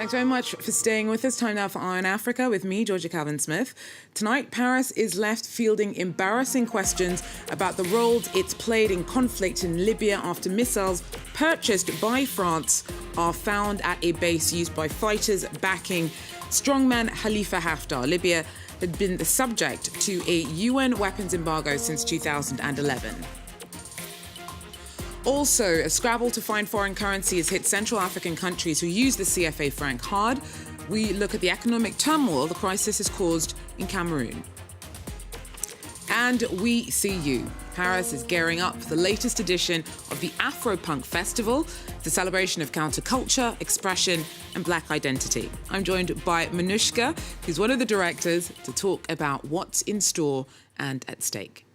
Thanks very much for staying with us. Time now for Eye on Africa with me, Georgia Calvin-Smith. Tonight, Paris is left fielding embarrassing questions about the roles it's played in conflict in Libya after missiles purchased by France are found at a base used by fighters backing strongman Khalifa Haftar. Libya had been the subject to a UN weapons embargo since 2011. Also, a scrabble to find foreign currency has hit Central African countries who use the CFA franc hard. We look at the economic turmoil the crisis has caused in Cameroon. And we see you. Paris is gearing up for the latest edition of the Afropunk Festival, the celebration of counterculture, expression and black identity. I'm joined by Manushka, who's one of the directors, to talk about what's in store and at stake.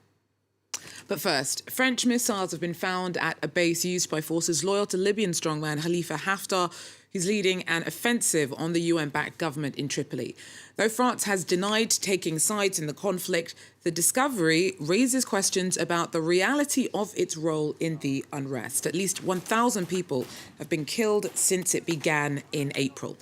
But first, French missiles have been found at a base used by forces loyal to Libyan strongman Khalifa Haftar, who's leading an offensive on the UN-backed government in Tripoli. Though France has denied taking sides in the conflict, the discovery raises questions about the reality of its role in the unrest. At least 1,000 people have been killed since it began in April.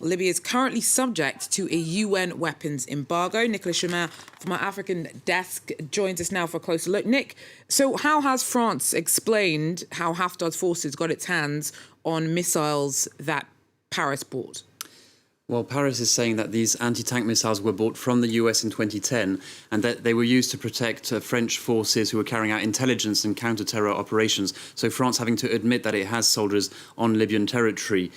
Libya is currently subject to a UN weapons embargo. Nicolas Chemin from our African desk joins us now for a closer look. Nick, so how has France explained how Haftar's forces got its hands on missiles that Paris bought? Well, Paris is saying that these anti-tank missiles were bought from the US in 2010 and that they were used to protect French forces who were carrying out intelligence and counter-terror operations. So France having to admit that it has soldiers on Libyan territory.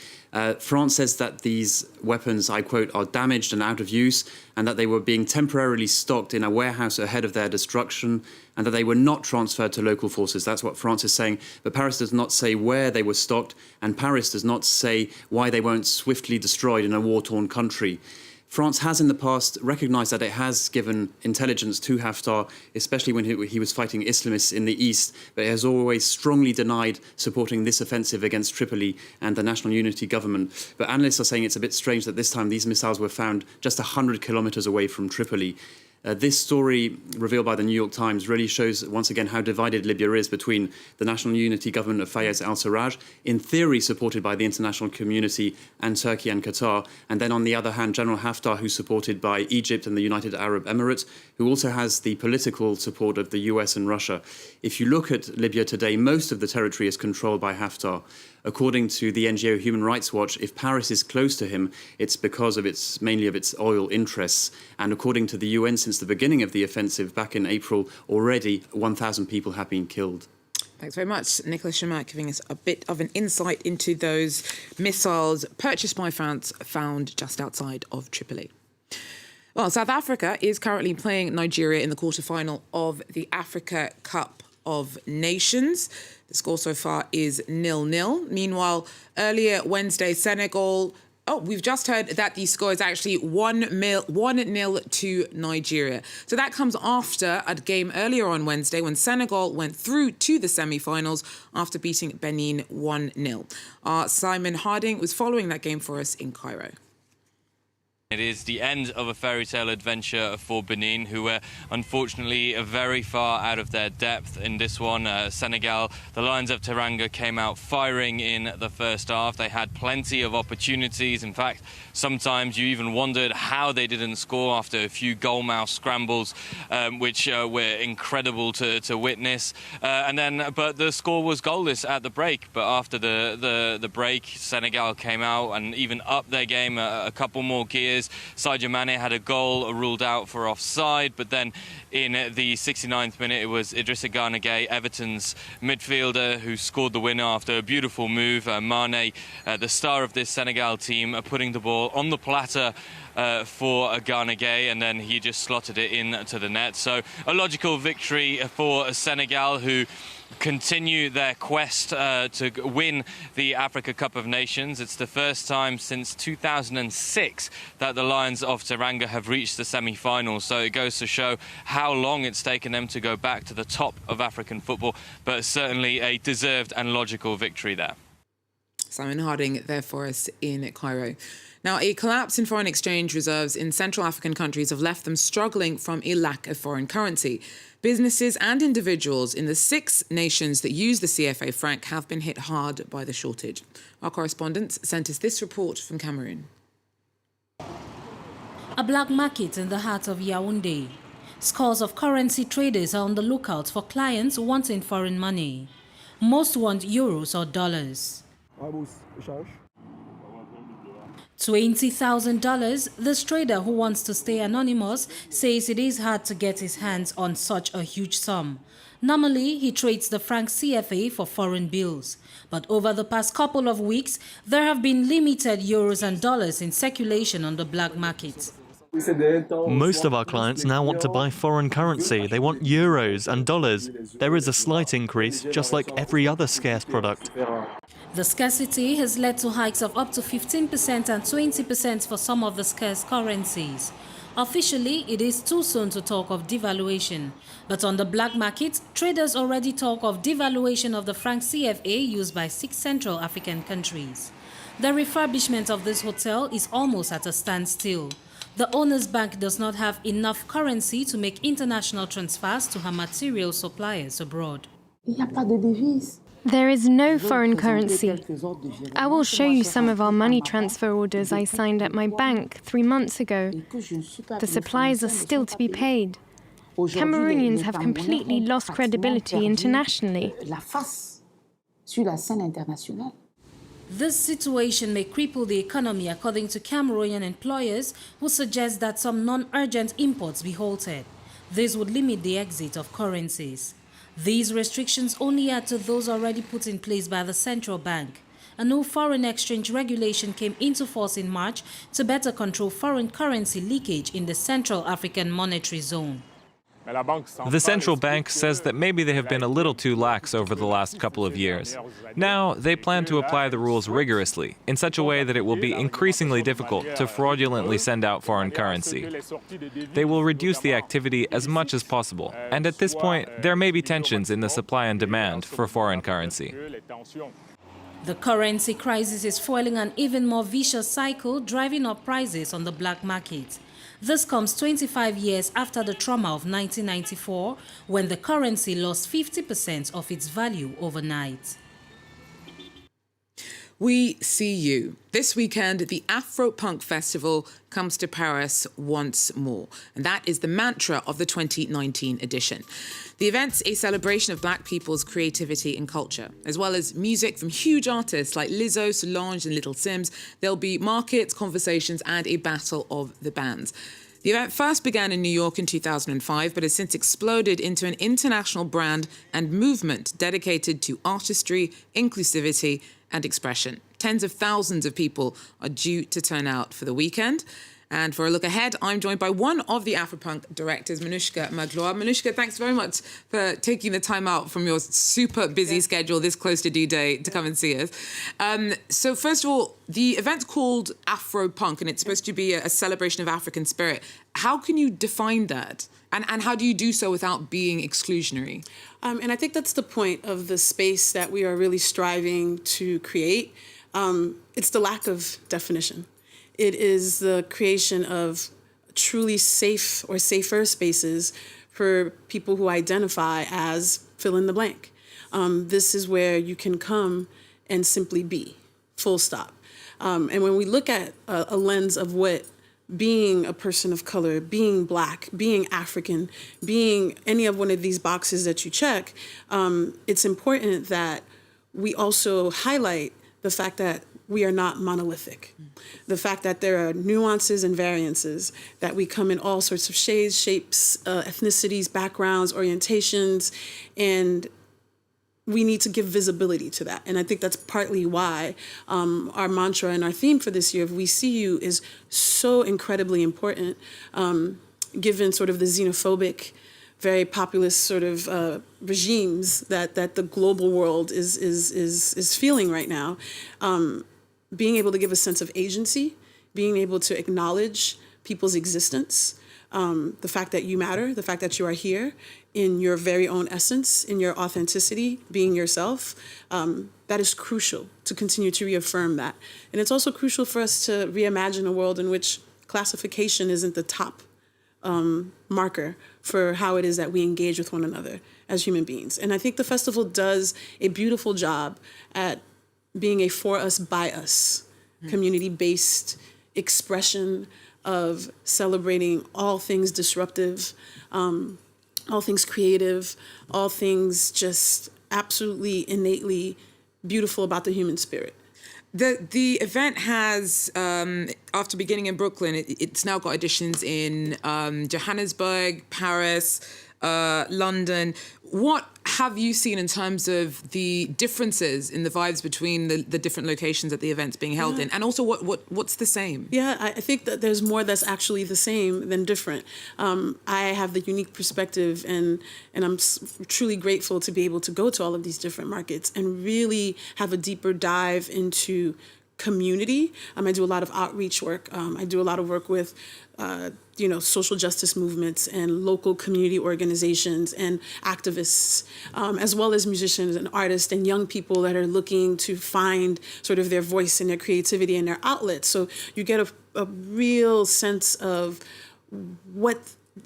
France says that these weapons, I quote, are damaged and out of use, and that they were being temporarily stocked in a warehouse ahead of their destruction, and that they were not transferred to local forces. That's what France is saying. But Paris does not say where they were stocked, and Paris does not say why they weren't swiftly destroyed in a war-torn country. France has in the past recognised that it has given intelligence to Haftar, especially when he was fighting Islamists in the east, but it has always strongly denied supporting this offensive against Tripoli and the National Unity Government. But analysts are saying it's a bit strange that this time these missiles were found just 100 kilometres away from Tripoli. This story, revealed by the New York Times, really shows once again how divided Libya is between the National Unity Government of Fayez al-Sarraj, in theory supported by the international community and Turkey and Qatar, and then on the other hand, General Haftar, who's supported by Egypt and the United Arab Emirates, who also has the political support of the US and Russia. If you look at Libya today, most of the territory is controlled by Haftar. According to the NGO Human Rights Watch, if Paris is close to him, it's because of mainly of its oil interests. And according to the UN, since the beginning of the offensive back in April, already 1,000 people have been killed. Thanks very much, Nicolas Chemin, giving us a bit of an insight into those missiles purchased by France found just outside of Tripoli. Well, South Africa is currently playing Nigeria in the quarterfinal of the Africa Cup of Nations. The score so far is 0-0. Meanwhile, earlier Wednesday, Senegal... Oh, we've just heard that the score is actually 1-0 to Nigeria. So that comes after a game earlier on Wednesday when Senegal went through to the semi-finals after beating Benin 1-0. Simon Harding was following that game for us in Cairo. It is the end of a fairy tale adventure for Benin, who were unfortunately very far out of their depth in this one. Senegal, the Lions of Teranga, came out firing in the first half. They had plenty of opportunities. In fact, sometimes you even wondered how they didn't score after a few goalmouth scrambles, which were incredible to witness. But the score was goalless at the break. But after the break, Senegal came out and even upped their game a couple more gears. Sadio Mane had a goal ruled out for offside, but then in the 69th minute it was Idrissa Gana Gueye, Everton's midfielder, who scored the winner after a beautiful move. Mane, the star of this Senegal team, putting the ball on the platter for Gana Gueye, and then he just slotted it into the net. So a logical victory for Senegal, who continue their quest to win the Africa Cup of Nations. It's the first time since 2006 that the Lions of Teranga have reached the semi-finals, so it goes to show how long it's taken them to go back to the top of African football, but certainly a deserved and logical victory there. Simon Harding there for us in Cairo. Now, a collapse in foreign exchange reserves in Central African countries have left them struggling from a lack of foreign currency. Businesses and individuals in the 6 nations that use the CFA franc have been hit hard by the shortage. Our correspondent sent us this report from Cameroon. A black market in the heart of Yaoundé. Scores of currency traders are on the lookout for clients wanting foreign money. Most want euros or dollars. $20,000, this trader who wants to stay anonymous says it is hard to get his hands on such a huge sum. Normally, he trades the franc CFA for foreign bills. But over the past couple of weeks, there have been limited euros and dollars in circulation on the black market. Most of our clients now want to buy foreign currency. They want euros and dollars. There is a slight increase, just like every other scarce product. The scarcity has led to hikes of up to 15% and 20% for some of the scarce currencies. Officially, it is too soon to talk of devaluation. But on the black market, traders already talk of devaluation of the franc CFA used by 6 Central African countries. The refurbishment of this hotel is almost at a standstill. The owner's bank does not have enough currency to make international transfers to her material suppliers abroad. There is no foreign currency. I will show you some of our money transfer orders I signed at my bank 3 months ago. The supplies are still to be paid. Cameroonians have completely lost credibility internationally. This situation may cripple the economy, according to Cameroonian employers, who suggest that some non-urgent imports be halted. This would limit the exit of currencies. These restrictions only add to those already put in place by the central bank. A new foreign exchange regulation came into force in March to better control foreign currency leakage in the Central African Monetary Zone. The central bank says that maybe they have been a little too lax over the last couple of years. Now, they plan to apply the rules rigorously, in such a way that it will be increasingly difficult to fraudulently send out foreign currency. They will reduce the activity as much as possible, and at this point, there may be tensions in the supply and demand for foreign currency. The currency crisis is fueling an even more vicious cycle, driving up prices on the black market. This comes 25 years after the trauma of 1994, when the currency lost 50% of its value overnight. We see you. This weekend, the Afropunk Festival comes to Paris once more. And that is the mantra of the 2019 edition. The event's a celebration of black people's creativity and culture, as well as music from huge artists like Lizzo, Solange and Little Sims. There'll be markets, conversations and a battle of the bands. The event first began in New York in 2005, but has since exploded into an international brand and movement dedicated to artistry, inclusivity and expression. Tens of thousands of people are due to turn out for the weekend. And for a look ahead, I'm joined by one of the Afropunk directors, Manushka Magloire. Manushka, thanks very much for taking the time out from your super busy schedule this close to D-Day to come and see us. So first of all, the event's called Afropunk, and it's supposed to be a celebration of African spirit. How can you define that? And how do you do so without being exclusionary? And I think that's the point of the space that we are really striving to create. It's the lack of definition. It is the creation of truly safe or safer spaces for people who identify as fill in the blank. This is where you can come and simply be, full stop. And when we look at a lens of what being a person of color, being black, being African, being any of one of these boxes that you check, it's important that we also highlight the fact that we are not monolithic. The fact that there are nuances and variances, that we come in all sorts of shades, shapes, ethnicities, backgrounds, orientations, and we need to give visibility to that. And I think that's partly why our mantra and our theme for this year of We See You is so incredibly important, given sort of the xenophobic, very populist sort of regimes that the global world is feeling right now. Being able to give a sense of agency, being able to acknowledge people's existence, the fact that you matter, the fact that you are here, in your very own essence, in your authenticity, being yourself, that is crucial to continue to reaffirm that. And it's also crucial for us to reimagine a world in which classification isn't the top marker for how it is that we engage with one another as human beings. And I think the festival does a beautiful job at being a for us, by us, community-based expression of celebrating all things disruptive, all things creative, all things just absolutely innately beautiful about the human spirit. The event has, after beginning in Brooklyn, it's now got editions in Johannesburg, Paris, London. What have you seen in terms of the differences in the vibes between the different locations that the event's being held in? And also, what's the same? Yeah, I think that there's more that's actually the same than different. I have the unique perspective, and I'm truly grateful to be able to go to all of these different markets and really have a deeper dive into community. I do a lot of outreach work. I do a lot of work with social justice movements and local community organizations and activists, as well as musicians and artists and young people that are looking to find sort of their voice and their creativity and their outlets. So you get a real sense of what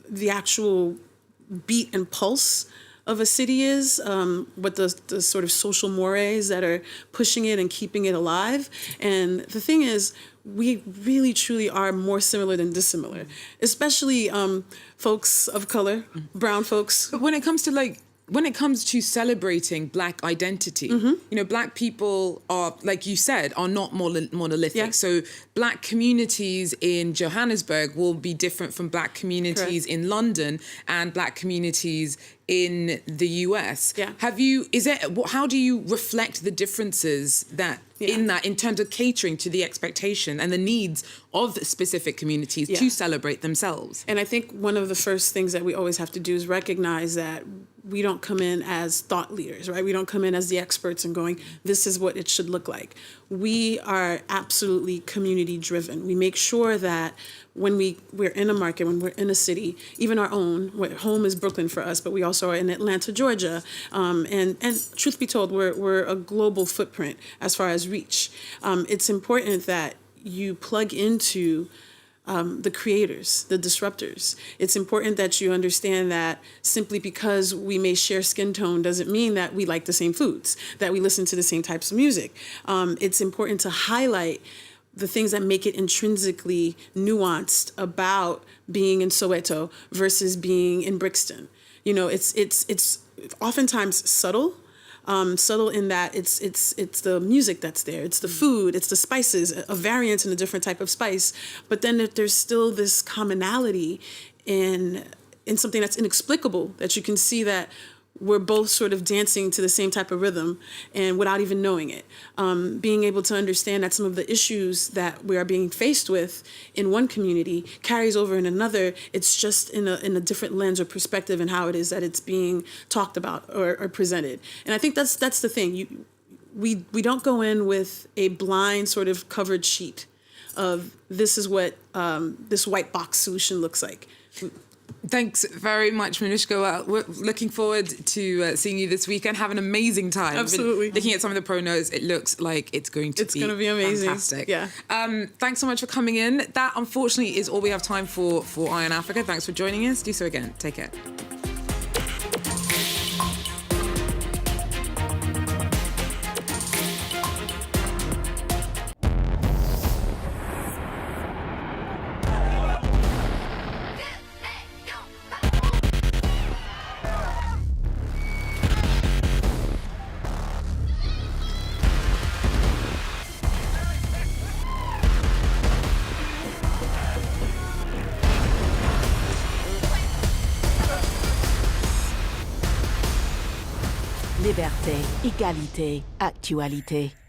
the actual beat and pulse of a city is, what the sort of social mores that are pushing it and keeping it alive. And the thing is, we really truly are more similar than dissimilar, especially folks of color, brown folks. But when it comes to celebrating Black identity, Black people are, like you said, are not monolithic. Yeah. So Black communities in Johannesburg will be different from Black communities Correct. in London and Black communities in the US. Yeah. How do you reflect the differences in terms of catering to the expectation and the needs of specific communities to celebrate themselves? And I think one of the first things that we always have to do is recognize that we don't come in as thought leaders, right? We don't come in as the experts and going, this is what it should look like. We are absolutely community driven. We make sure that when we're in a market, when we're in a city, even our own, home is Brooklyn for us, but we also are in Atlanta, Georgia. And truth be told, we're a global footprint as far as reach. It's important that you plug into the creators, the disruptors. It's important that you understand that simply because we may share skin tone doesn't mean that we like the same foods, that we listen to the same types of music. It's important to highlight the things that make it intrinsically nuanced about being in Soweto versus being in Brixton. It's oftentimes subtle. Subtle in that it's the music that's there, it's the food, it's the spices, a variant in a different type of spice, but then there's still this commonality in something that's inexplicable, that you can see that we're both sort of dancing to the same type of rhythm and without even knowing it. Being able to understand that some of the issues that we are being faced with in one community carries over in another. It's just in a different lens or perspective in how it is that it's being talked about or presented. And I think that's the thing. We don't go in with a blind sort of covered sheet of this is what this white box solution looks like. Thanks very much, Manushka. We're looking forward to seeing you this weekend. Have an amazing time. Absolutely. Looking at some of the pronos, it looks like it's going to be amazing. Fantastic. Yeah. Thanks so much for coming in. That, unfortunately, is all we have time for Eye on Africa. Thanks for joining us. Do so again. Take care. Liberté, égalité, actualité.